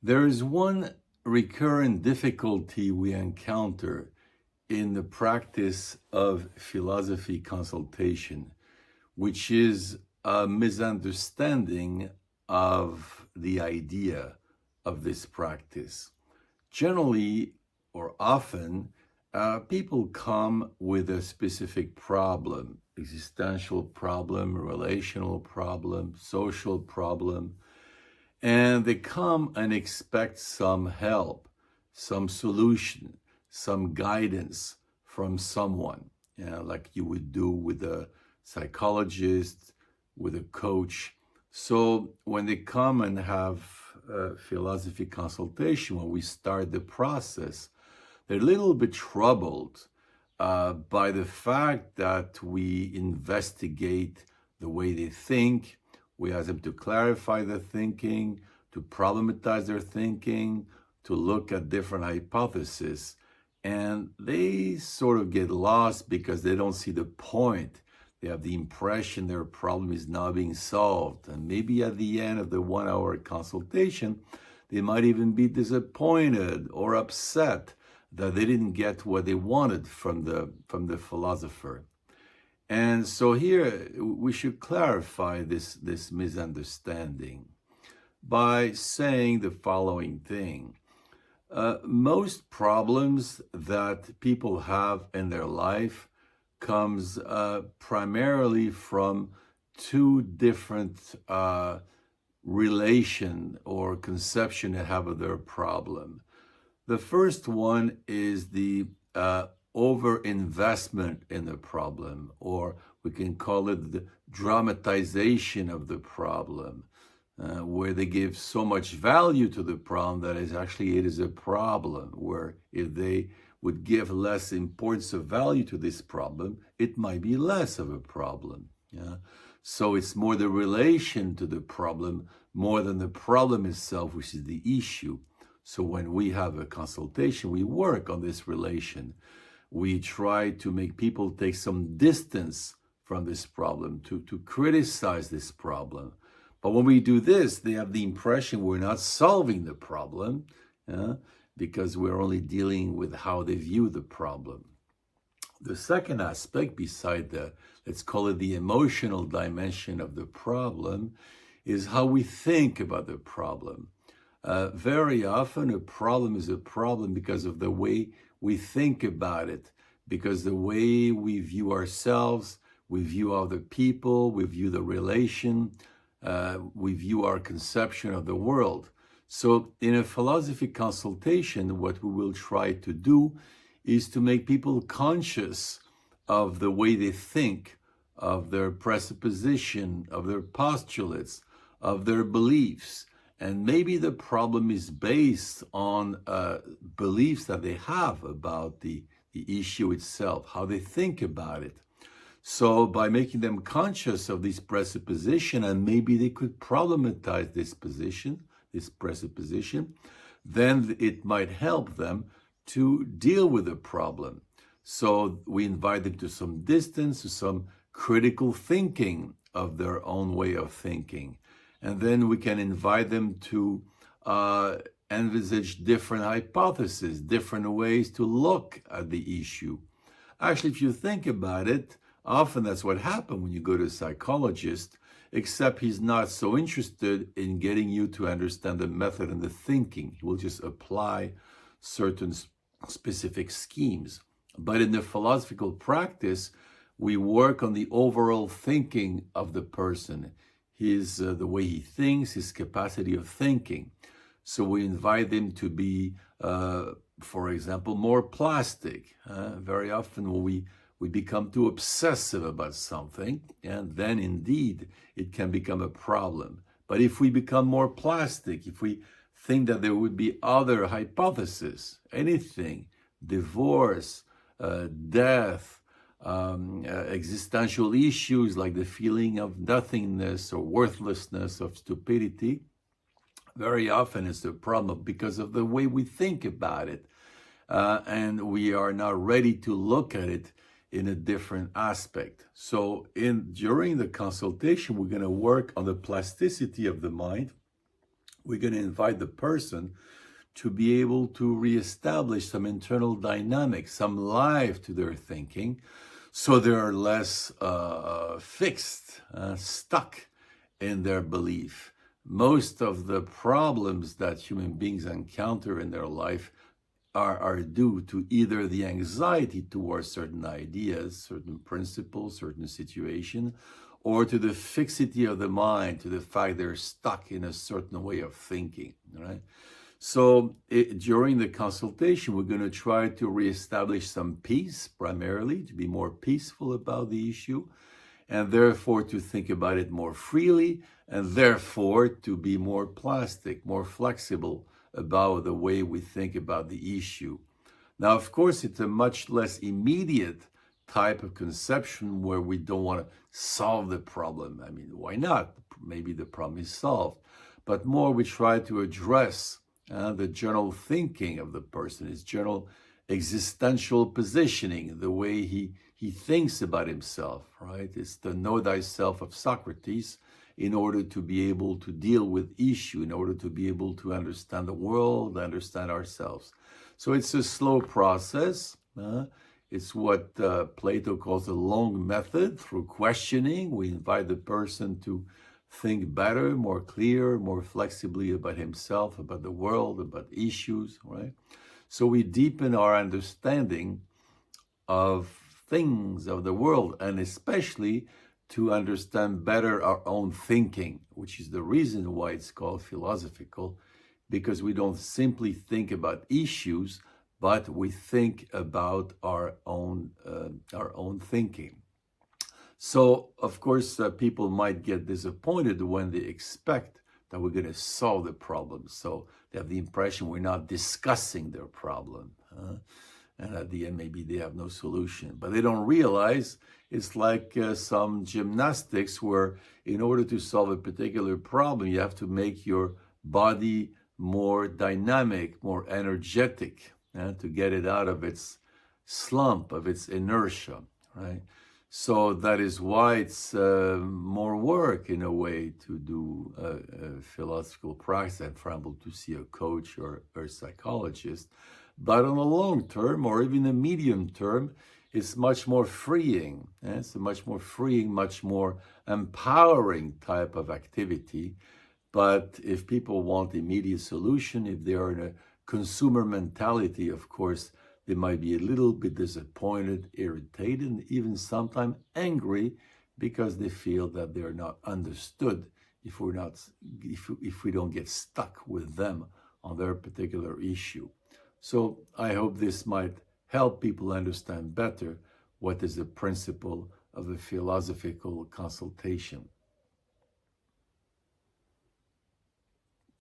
There is one recurrent difficulty we encounter in the practice of philosophy consultation, which is a misunderstanding of the idea of this practice. Generally, or often, people come with a specific problem, existential problem, relational problem, social problem, and they come and expect some help, some solution, some guidance from someone, like you would do with a psychologist, with a coach. So when they come and have a philosophy consultation, when we start the process, they're a little bit troubled by the fact that we investigate the way they think. We ask them to clarify their thinking, to problematize their thinking, to look at different hypotheses. And they sort of get lost because they don't see the point. They have the impression their problem is now being solved. And maybe at the end of the 1 hour consultation, they might even be disappointed or upset that they didn't get what they wanted from the philosopher. And so here we should clarify this misunderstanding by saying the following thing. Most problems that people have in their life comes primarily from two different relation or conception they have of their problem. The first one is the over-investment in the problem, or we can call it the dramatization of the problem, where they give so much value to the problem that it is a problem, where if they would give less importance of value to this problem, it might be less of a problem. Yeah? So it's more the relation to the problem more than the problem itself, which is the issue. So when we have a consultation, we work on this relation. We try to make people take some distance from this problem, to criticize this problem. But when we do this, they have the impression we're not solving the problem, because we're only dealing with how they view the problem. The second aspect, beside the, let's call it the emotional dimension of the problem, is how we think about the problem. Very often a problem is a problem because of the way we think about it, because the way we view ourselves, we view other people, we view the relation, we view our conception of the world. So in a philosophy consultation, what we will try to do is to make people conscious of the way they think, of their presupposition, of their postulates, of their beliefs. And maybe the problem is based on beliefs that they have about the issue itself, how they think about it. So by making them conscious of this presupposition, and maybe they could problematize this presupposition, then it might help them to deal with the problem. So we invite them to some distance, to some critical thinking of their own way of thinking. And then we can invite them to envisage different hypotheses, different ways to look at the issue. Actually, if you think about it, often that's what happens when you go to a psychologist, except he's not so interested in getting you to understand the method and the thinking. He will just apply certain specific schemes. But in the philosophical practice, we work on the overall thinking of the person, the way he thinks, his capacity of thinking. So we invite them to be, for example, more plastic. Very often when we become too obsessive about something, and then indeed it can become a problem. But if we become more plastic, if we think that there would be other hypotheses, anything, divorce, death, existential issues like the feeling of nothingness or worthlessness, of stupidity, very often it's a problem because of the way we think about it. And we are not ready to look at it in a different aspect. So during the consultation, we're going to work on the plasticity of the mind, we're going to invite the person to be able to reestablish some internal dynamics, some life to their thinking, so they're less fixed, stuck in their belief. Most of the problems that human beings encounter in their life are due to either the anxiety towards certain ideas, certain principles, certain situation, or to the fixity of the mind, to the fact they're stuck in a certain way of thinking, right? So during the consultation, we're going to try to reestablish some peace, primarily, to be more peaceful about the issue, and therefore to think about it more freely, and therefore to be more plastic, more flexible about the way we think about the issue. Now, of course, it's a much less immediate type of conception where we don't want to solve the problem. I mean, why not? Maybe the problem is solved. But more we try to address the general thinking of the person, his general existential positioning, the way he thinks about himself, right? It's the know thyself of Socrates in order to be able to deal with issue, in order to be able to understand the world, understand ourselves. So it's a slow process. It's what Plato calls a long method. Through questioning, we invite the person to think better, more clear, more flexibly about himself, about the world, about issues, right? So we deepen our understanding of things, of the world, and especially to understand better our own thinking, which is the reason why it's called philosophical, because we don't simply think about issues, but we think about our own thinking. So, of course, people might get disappointed when they expect that we're going to solve the problem. So they have the impression we're not discussing their problem. And at the end, maybe they have no solution. But they don't realize it's like some gymnastics where in order to solve a particular problem, you have to make your body more dynamic, more energetic, to get it out of its slump, of its inertia, right? So that is why it's more work in a way to do a philosophical practice and, for example, to see a coach or a psychologist. But on the long term or even the medium term, it's much more freeing. It's a much more freeing, much more empowering type of activity. But if people want immediate solution, if they are in a consumer mentality, of course, they might be a little bit disappointed, irritated, and even sometimes angry because they feel that they're not understood if we don't get stuck with them on their particular issue. So I hope this might help people understand better what is the principle of the philosophical consultation.